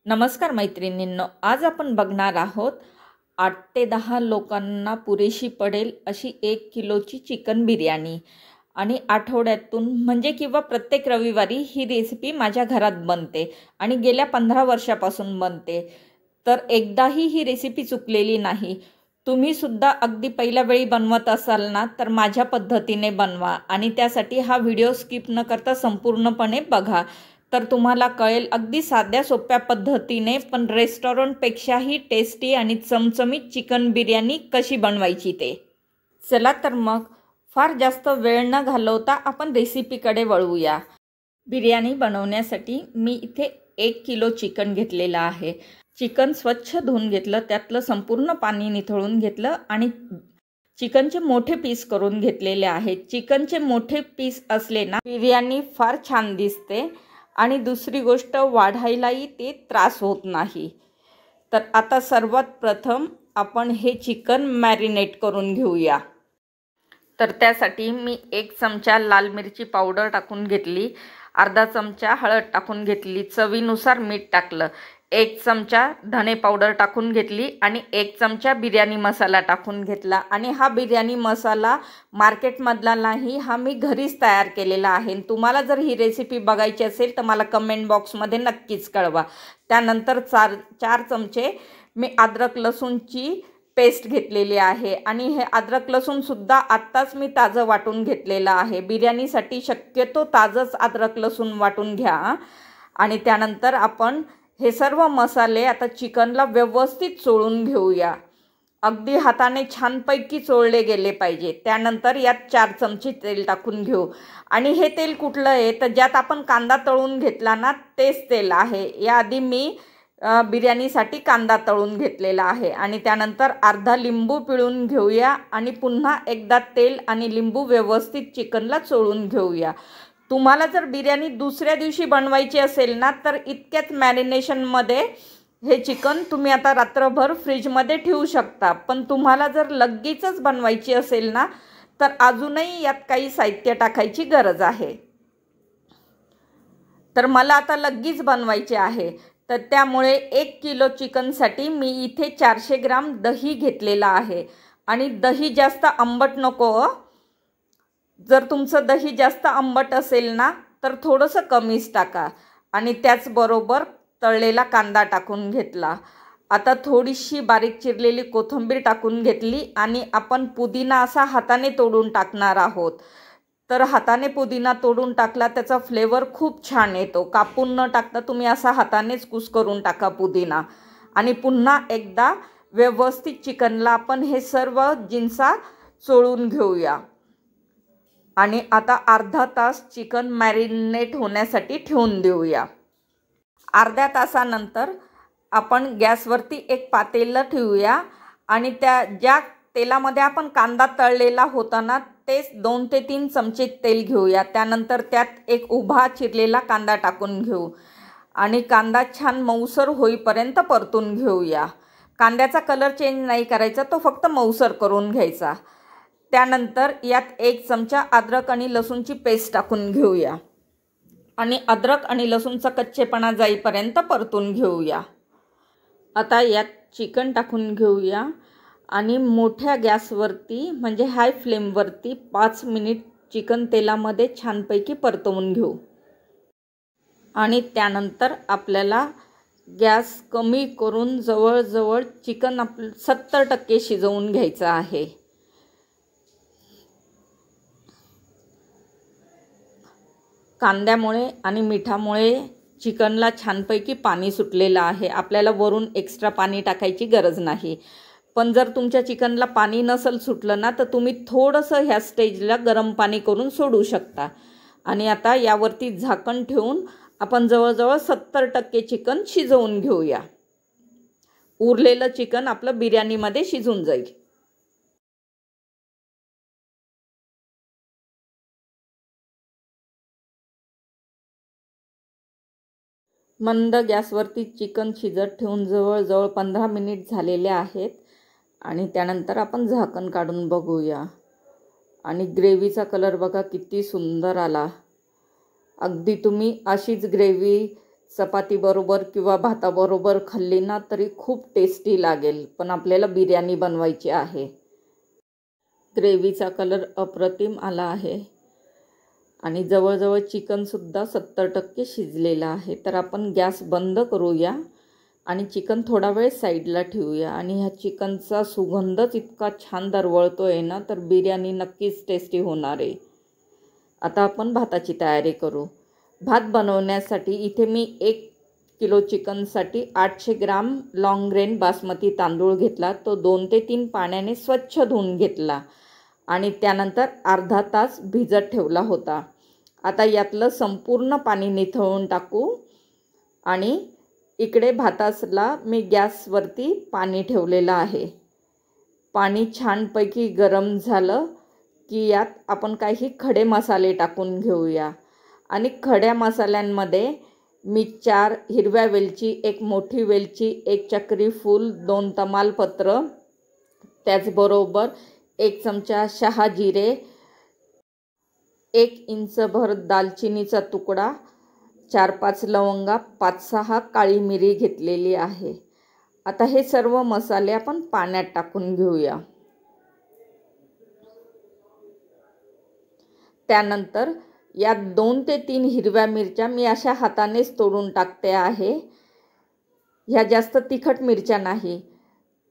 नमस्कार मैत्रिणींनो, आज आपण बघणार आहोत 8 ते 10 लोकांना पुरेशी पडेल अशी 1 किलोची चिकन बिर्याणी। आणि आठवड्यातून म्हणजे किंवा प्रत्येक रविवारी ही रेसिपी माझ्या घरात बनते आणि गेल्या 15 वर्षापासून बनते। तर एकदाही ही रेसिपी चुकलेली नाही। तुम्ही सुद्धा अगदी पहिल्या वेळी बनवत असाल ना, तर माझ्या पद्धतीने बनवा आणि त्यासाठी हा व्हिडिओ स्किप न करता संपूर्णपणे बघा। तर तुम्हाला कळेल अगदी साध्या सोप्या पद्धतीने पण रेस्टॉरंटपेक्षाही टेस्टी आणि चमचमीत चिकन बिर्याणी कशी बनवायची ते। चला तर मग फार जास्त वेळ न घालवता आपण रेसिपीकडे वळूया। बिर्याणी बनवण्यासाठी मी इथे 1 किलो चिकन घेतलेलं आहे। चिकन स्वच्छ धुवून घेतलं, त्यातलं संपूर्ण पाणी निथळून घेतलं आणि चिकनचे मोठे पीस करून घेतलेले आहेत। चिकनचे मोठे पीस असले ना, बिर्याणी फार छान दिसते आणि दुसरी गोष्ट वाढायलाही ते त्रास होत नाही। तर आता सर्वात प्रथम आपण हे चिकन मॅरिनेट करून घेऊया। तर त्यासाठी मी 1 चमचा लाल मिरची पावडर टाकून घेतली, अर्धा चमचा हळद टाकून घेतली, चवीनुसार मीठ टाकलं, 1 चमचा धने पावडर टाकून घेतली आणि 1 चमचा बिर्याणी मसाला टाकून घेतला। आणि हा बिर्याणी मसाला मार्केटमधला नाही, हा मी घरीच तयार केलेला आहे। तुम्हाला जर ही रेसिपी बघायची असेल तर मला कमेंट बॉक्समध्ये नक्कीच कळवा। त्यानंतर 4 चमचे मी अद्रक लसूणची पेस्ट घेतलेली आहे आणि हे अद्रक लसूण सुद्धा आत्ताच मी ताजं वाटून घेतलेलं आहे। बिर्याणीसाठी शक्यतो ताजंच अद्रक लसूण वाटून घ्या। आणि त्यानंतर आपण हे सर्व मसाले आता चिकनला व्यवस्थित चोळून घेऊया। अगदी हाताने छानपैकी चोळले गेले पाहिजे। त्यानंतर यात 4 चमचे तेल टाकून घेऊ आणि हे तेल कुठलं आहे तर ज्यात आपण कांदा तळून घेतला ना, तेच तेल आहे। याआधी मी बिर्याणीसाठी कांदा तळून घेतलेला आहे। आणि त्यानंतर अर्धा लिंबू पिळून घेऊया आणि पुन्हा एकदा तेल आणि लिंबू व्यवस्थित चिकनला चोळून घेऊया। तुम्हाला जर बिर्याणी दुसऱ्या दिवशी बनवायची असेल ना, तर इतक्याच मॅरिनेशनमध्ये हे चिकन तुम्ही आता रात्रभर फ्रीजमध्ये ठेवू शकता। पण तुम्हाला जर लगेचच बनवायची असेल ना, तर अजूनही यात काही साहित्य टाकायची गरज आहे। तर मला आता लगेच बनवायचे आहे, तर त्यामुळे 1 किलो चिकनसाठी मी इथे 400 ग्राम दही घेतलेला आहे। आणि दही जास्त आंबट नको। जर तुमचं दही जास्त आंबट असेल ना, तर थोडंसं कमीच टाका। आणि त्याचबरोबर तळलेला कांदा टाकून घेतला। आता थोडीशी बारीक चिरलेली कोथिंबीर टाकून घेतली आणि आपण पुदिना असा हाताने तोडून टाकणार आहोत। तर हाताने पुदिना तोडून टाकला त्याचा फ्लेवर खूप छान येतो। कापून न टाकता तुम्ही असा हातानेच कुस्करून टाका पुदिना। आणि पुन्हा एकदा व्यवस्थित चिकनला आपण हे सर्व जिन्सा चोळून घेऊया। आणि आता अर्धा तास चिकन मॅरिनेट होण्यासाठी ठेवून देऊया। अर्ध्या तासानंतर आपण गॅसवरती एक पातेलं ठेवूया आणि ज्या तेलामध्ये आपण कांदा तळलेला होता ना, तेच 2 ते 3 चमचे तेल घेऊया। त्यानंतर त्यात एक उभा चिरलेला कांदा टाकून घेऊ आणि कांदा छान मऊसर होईपर्यंत परतून घेऊया। कांद्याचा कलर चेंज नाही करायचा, तो फक्त मऊसर करून घ्यायचा। त्यानंतर यात 1 चमचा अद्रक आणि लसूणची पेस्ट टाकून घेऊया आणि अद्रक आणि लसूणचा कच्चेपणा जाईपर्यंत परतून घेऊया। आता यात चिकन टाकून घेऊया आणि मोठ्या गॅसवरती म्हणजे हाय फ्लेमवरती 5 मिनिट चिकन तेलामध्ये छानपैकी परतवून घेऊ। आणि त्यानंतर आपल्याला गॅस कमी करून जवळजवळ चिकन 70% शिजवून घ्यायचं आहे। कांद्यामुळे आणि मिठामुळे चिकनला छानपैकी पाणी सुटलेलं आहे। आपल्याला वरून एक्स्ट्रा पाणी टाकायची गरज नाही। पण जर तुमच्या चिकनला पाणी नसेल सुटलं ना, तर तुम्ही थोडंसं ह्या स्टेजला गरम पाणी करून सोडू शकता। आणि आता यावरती झाकण ठेवून आपण जवळजवळ 70% चिकन शिजवून घेऊया। उरलेलं चिकन आपलं बिर्याणीमध्ये शिजून जाईल। मंद गॅसवरती चिकन शिजत ठेवून जवळजवळ 15 मिनिट झालेले आहेत। आणि त्यानंतर आपण झाकण काढून बघूया आणि ग्रेव्हीचा कलर बघा किती सुंदर आला। अगदी तुम्ही अशीच ग्रेव्ही चपातीबरोबर किंवा भाताबरोबर खाल्ली ना तरी खूप टेस्टी लागेल. पण आपल्याला बिर्याणी बनवायची आहे. ग्रेव्हीचा कलर अप्रतिम आला आहे आणि जवळजवळ चिकनसुद्धा 70% शिजलेलं आहे. तर आपण गॅस बंद करूया आणि चिकन थोडा वेळ साईडला ठेवूया. आणि ह्या चिकनचा सुगंधच इतका छान दरवळतो आहे ना, तर बिर्याणी नक्कीच टेस्टी होणार आहे. आता आपण भाताची तयारी करू. भात बनवण्यासाठी इथे मी 1 किलो चिकनसाठी 800 ग्राम लॉंग ग्रेन बासमती तांदूळ घेतला. तो 2 ते 3 पाण्याने स्वच्छ धुवून घेतला आणि त्यानंतर अर्धा तास भिजत ठेवला होता. आता यातलं संपूर्ण पाणी निथळून टाकू आणि इकडे भातासला मी गॅसवरती पाणी ठेवलेलं आहे. पाणी छानपैकी गरम झालं की यात आपण काही खडे मसाले टाकून घेऊया. आणि खड्या मसाल्यांमध्ये मी 4 हिरव्या वेलची, 1 मोठी वेलची, 1 चक्री फूल, 2 तमालपत्र, त्याचबरोबर 1 चमचा शहाजिरे, 1 इंचभर दालचिनीचा तुकडा, 4-5 लवंगा, 5-6 काळी मिरी घेतलेली आहे. आता हे सर्व मसाले आपण पाण्यात टाकून घेऊया. त्यानंतर यात 2 ते 3 हिरव्या मिरच्या मी अशा हातानेच तोडून टाकते आहे. ह्या जास्त तिखट मिरच्या नाही.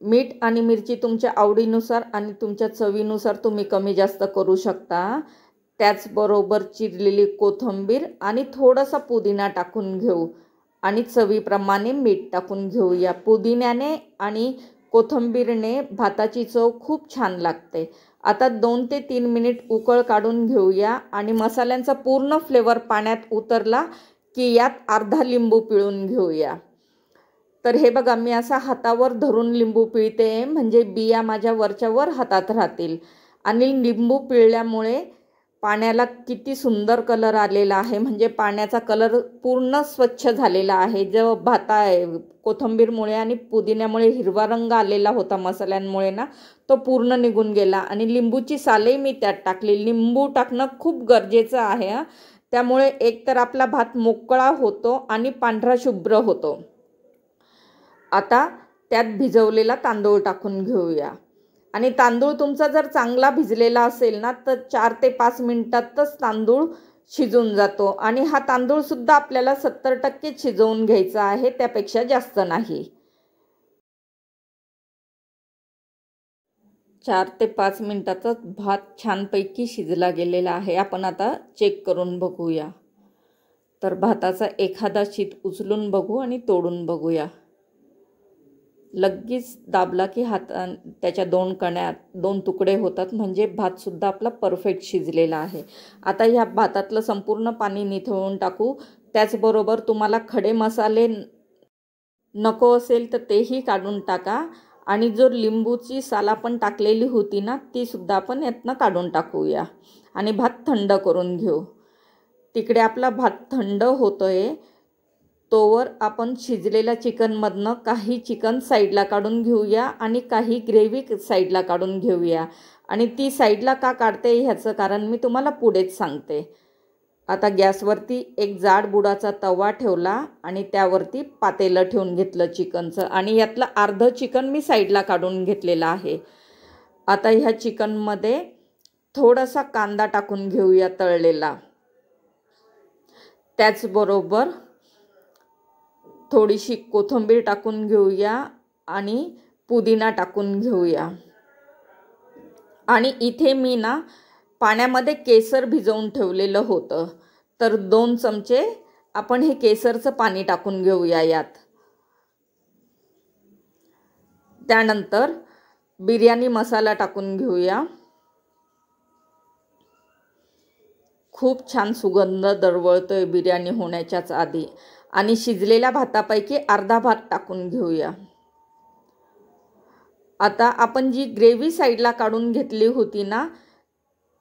मीठ आणि मिरची तुमच्या आवडीनुसार आणि तुमच्या चवीनुसार तुम्ही कमी जास्त करू शकता. त्याचबरोबर चिरलेली कोथिंबीर आणि थोडासा पुदिना टाकून घेऊ आणि चवीप्रमाणे मीठ टाकून घेऊया. पुदिन्याने आणि कोथिंबीरने भाताची चव खूप छान लागते. आता 2 ते 3 मिनिट उकळ काढून घेऊया आणि मसाल्यांचा पूर्ण फ्लेवर पाण्यात उतरला की यात अर्धा लिंबू पिळून घेऊया. तर हे बघा, मी असा हातावर धरून लिंबू पिळते म्हणजे बिया माझ्या वरच्या वर हातात राहतील. आणि लिंबू पिळल्यामुळे पाण्याला किती सुंदर कलर आलेला आहे. म्हणजे पाण्याचा कलर पूर्ण स्वच्छ झालेला आहे. जो कोथिंबीरमुळे आणि पुदिन्यामुळे हिरवा रंग आलेला होता मसाल्यांमुळे ना, तो पूर्ण निघून गेला. आणि लिंबूची सालही मी त्यात टाकली. लिंबू टाकणं खूप गरजेचं आहे. त्यामुळे एकतर आपला भात मोकळा होतो आणि पांढरा शुभ्र होतो. आता त्यात भिजवलेला तांदूळ टाकून घेऊया. आणि तांदूळ तुमचा जर चांगला भिजलेला असेल ना तर 4 ते 5 मिनिटातच तांदूळ शिजून जातो. आणि हा तांदूळसुद्धा आपल्याला 70% शिजवून घ्यायचा आहे, त्यापेक्षा जास्त नाही. 4 ते 5 मिनिटातच भात छानपैकी शिजला गेलेला आहे. आपण आता चेक करून बघूया. तर भाताचा एखादा शीत उचलून बघू आणि तोडून बघूया. लगेच दाबला की त्याच्या 2 तुकडे होतात. म्हणजे भातसुद्धा आपला परफेक्ट शिजलेला आहे. आता ह्या भातातलं संपूर्ण पाणी निथळून टाकू. त्याचबरोबर तुम्हाला खडे मसाले नको असेल तर तेही काढून टाका. आणि जो लिंबूची साल आपण टाकलेली होती ना, ती सुद्धा आपण यातनं काढून टाकूया आणि भात थंड करून घेऊ. तिकडे आपला भात थंड होतोय तोवर आपण शिजलेल्या चिकनमधनं काही चिकन साईडला काढून घेऊया आणि काही ग्रेव्ही साईडला काढून घेऊया. आणि ती साईडला का काढते ह्याचं कारण मी तुम्हाला पुढेच सांगते. आता गॅसवरती एक जाड बुडाचा तवा ठेवला आणि त्यावरती पातेलं ठेवून घेतलं चिकनचं. आणि यातलं अर्धं चिकन मी साईडला काढून घेतलेलं आहे. आता ह्या चिकनमध्ये थोडासा कांदा टाकून घेऊया तळलेला. त्याचबरोबर थोडीशी कोथिंबीर टाकून घेऊया आणि पुदिना टाकून घेऊया. आणि इथे मी ना पाण्यामध्ये केसर भिजवून ठेवलेलं होतं. तर 2 चमचे आपण हे केसरचं पाणी टाकून घेऊया यात. त्यानंतर बिर्याणी मसाला टाकून घेऊया. खूप छान सुगंध दरवळतोय बिर्याणी होण्याच्याच आधी. आणि शिजलेल्या भातापैकी अर्धा भात टाकून घेऊया. आता आपण जी ग्रेव्ही साईडला काढून घेतली होती ना,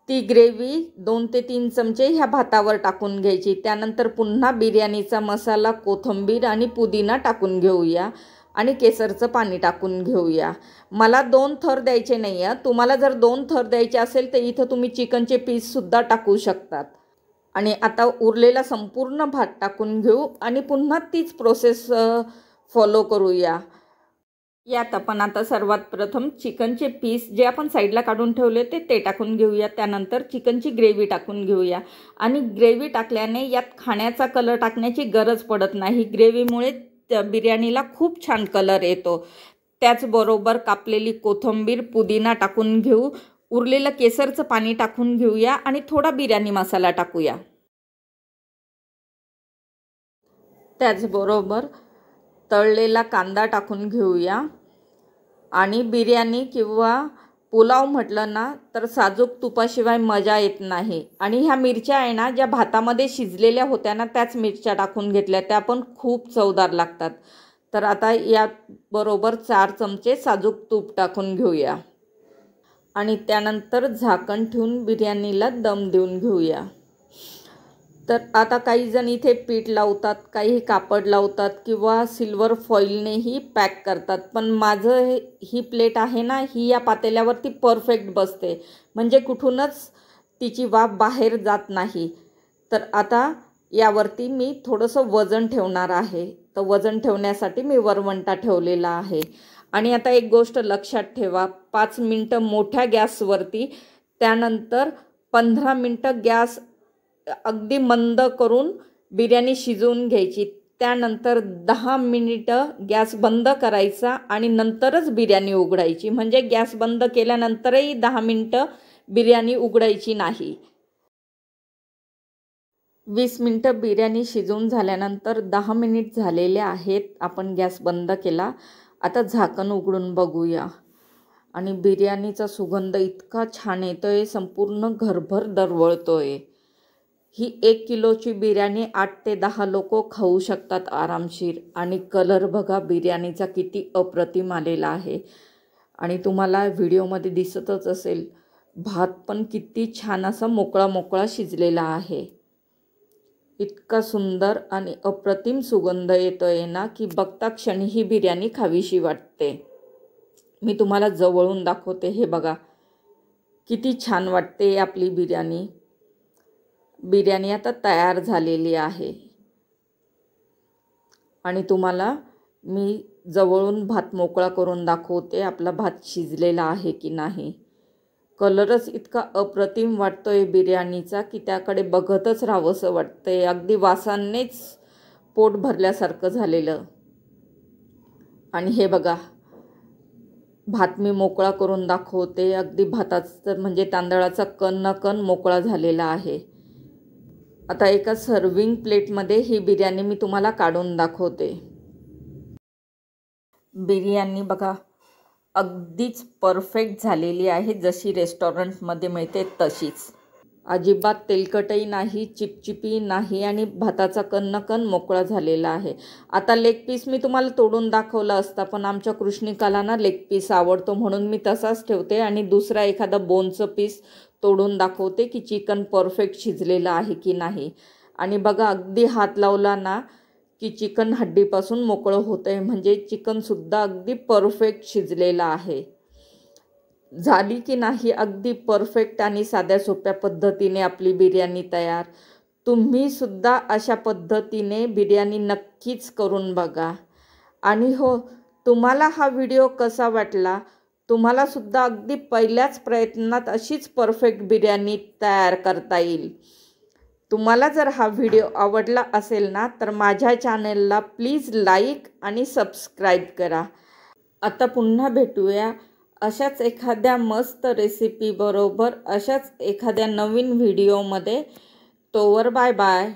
ती ग्रेव्ही 2 ते 3 चमचे ह्या भातावर टाकून घ्यायची. त्यानंतर पुन्हा बिर्याणीचा मसाला, कोथिंबीर आणि पुदिना टाकून घेऊया आणि केसरचं पाणी टाकून घेऊया. मला 2 थर द्यायचे नाही आहे. तुम्हाला जर 2 थर द्यायचे असेल तर इथं तुम्ही चिकनचे पीससुद्धा टाकू शकतात. आणि आता उरलेला संपूर्ण भात टाकून घेऊ आणि पुन्हा तीच प्रोसेस फॉलो करूया। यात आपण आता सर्वात प्रथम चिकनचे पीस जे आपण साईडला काढून ठेवले ते टाकून घेऊया। त्यानंतर चिकनची ग्रेव्ही टाकून घेऊया आणि ग्रेव्ही टाकल्याने यात खाण्याचा कलर टाकण्याची गरज पडत नाही। ग्रेव्हीमुळे बिर्याणीला खूप छान कलर येतो। त्याचबरोबर कापलेली कोथिंबीर, पुदिना टाकून घेऊ। उरलेलं केसरचं पाणी टाकून घेऊया आणि थोडा बिर्याणी मसाला टाकूया। त्याचबरोबर तळलेला कांदा टाकून घेऊया आणि बिर्याणी किंवा पुलाव म्हटलं ना तर साजूक तुपाशिवाय मजा येत नाही। आणि ह्या मिरच्या आहे ना ज्या भातामध्ये शिजलेल्या होत्या ना त्याच मिरच्या टाकून घेतल्या, त्या पण खूप चवदार लागतात। तर आता याबरोबर 4 चमचे साजूक तूप टाकून घेऊया आणि त्यानंतर झाकण ठेवून बिर्याणीला दम देऊन घेऊया। तर आता काही जण इथे पीठ लावतात, काही कापड लावतात किंवा सिल्वर फॉइलनेही पॅक करतात, पण माझं ही प्लेट आहे ना ही या पातेल्यावरती परफेक्ट बसते, म्हणजे कुठूनच तिची वाफ बाहेर जात नाही। तर आता यावरती मी थोडंसं वजन ठेवणार आहे। तर वजन ठेवण्यासाठी मी वरवंटा ठेवलेला आहे। आणि आता एक गोष्ट लक्षात ठेवा, 5 मिनटं मोठ्या गॅसवरती, त्यानंतर 15 मिनटं गॅस अगदी मंद करून बिर्याणी शिजवून घ्यायची। त्यानंतर 10 मिनिटं गॅस बंद करायचा आणि नंतरच बिर्याणी उघडायची, म्हणजे गॅस बंद केल्यानंतरही 10 मिनिटं बिर्याणी उघडायची नाही। 20 मिनिटं बिर्याणी शिजवून झाल्यानंतर 10 मिनिट झालेले आहेत, आपण गॅस बंद केला। आता झाकण उघडून बघूया आणि बिर्याणीचा सुगंध इतका छान येतोय, संपूर्ण घरभर दरवळतोय। ही 1 किलोची बिर्याणी 8 ते 10 लोक खाऊ शकतात आरामशीर। आणि कलर बघा बिर्याणीचा किती अप्रतिम आलेला आहे आणि तुम्हाला व्हिडिओमध्ये दिसतच असेल, भात पण किती छान असा मोकळा मोकळा शिजलेला आहे। इतका सुंदर आणि अप्रतिम सुगंध येतोय ना की बघता क्षणी ही बिर्याणी खावीशी वाटते। मी तुम्हाला जवळून दाखवते, हे बघा किती छान वाटते आपली बिर्याणी। बिर्याणी आता तयार झालेली आहे आणि तुम्हाला मी जवळून भात मोकळा करून दाखवते, आपला भात शिजलेला आहे की नाही। कलरच इतका अप्रतिम वाटतोय बिर्याणीचा की त्याकडे बघतच राहावंसं वाटतंय, अगदी वासानेच पोट भरल्यासारखं झालेलं। आणि हे बघा भात मी मोकळा करून दाखवते, अगदी भाताचं म्हणजे तांदळाचा कण न कण मोकळा झालेला आहे। आता एका सर्विंग प्लेटमध्ये ही बिर्याणी मी तुम्हाला काढून दाखवते। बिर्याणी बघा अगदीच परफेक्ट झालेली आहे, जशी रेस्टॉरंटमध्ये मिळते तशीच। अजिबात तेलकटही नाही, चिपचिपी नाही आणि भाताचा कण न कण मोकळा झालेला आहे। आता लेग पीस मी तुम्हाला तोडून दाखवला असता, पण आमच्या कृष्णिकाला ना लेग पीस आवडतो म्हणून मी तसाच ठेवते आणि दुसरा एखादा बोनचं पीस तोडून दाखवते की चिकन परफेक्ट शिजलेलं आहे की नाही। आणि बघा अगदी हात लावला ना की चिकन हड्डीपासून मोकळं होतंय, म्हणजे चिकनसुद्धा अगदी परफेक्ट शिजलेलं आहे। झाली की नाही अगदी परफेक्ट आणि साध्या सोप्या पद्धतीने आपली बिर्याणी तयार। तुम्ही सुद्धा अशा पद्धतीने बिर्याणी नक्कीच करून बघा। आणि हो, तुम्हाला हा व्हिडिओ कसा वाटला? तुम्हाला सुद्धा अगदी पहिल्याच प्रयत्नात अशीच परफेक्ट बिर्याणी तयार करता येईल। तुम्हाला जर हा व्हिडिओ आवडला असेल ना तर माझ्या चॅनलला प्लीज लाईक आणि सबस्क्राईब करा। आता पुन्हा भेटूया अशाच एखाद्या मस्त रेसिपी बरोबर, अशाच एखाद्या नवीन व्हिडिओमध्ये। तोवर बाय बाय।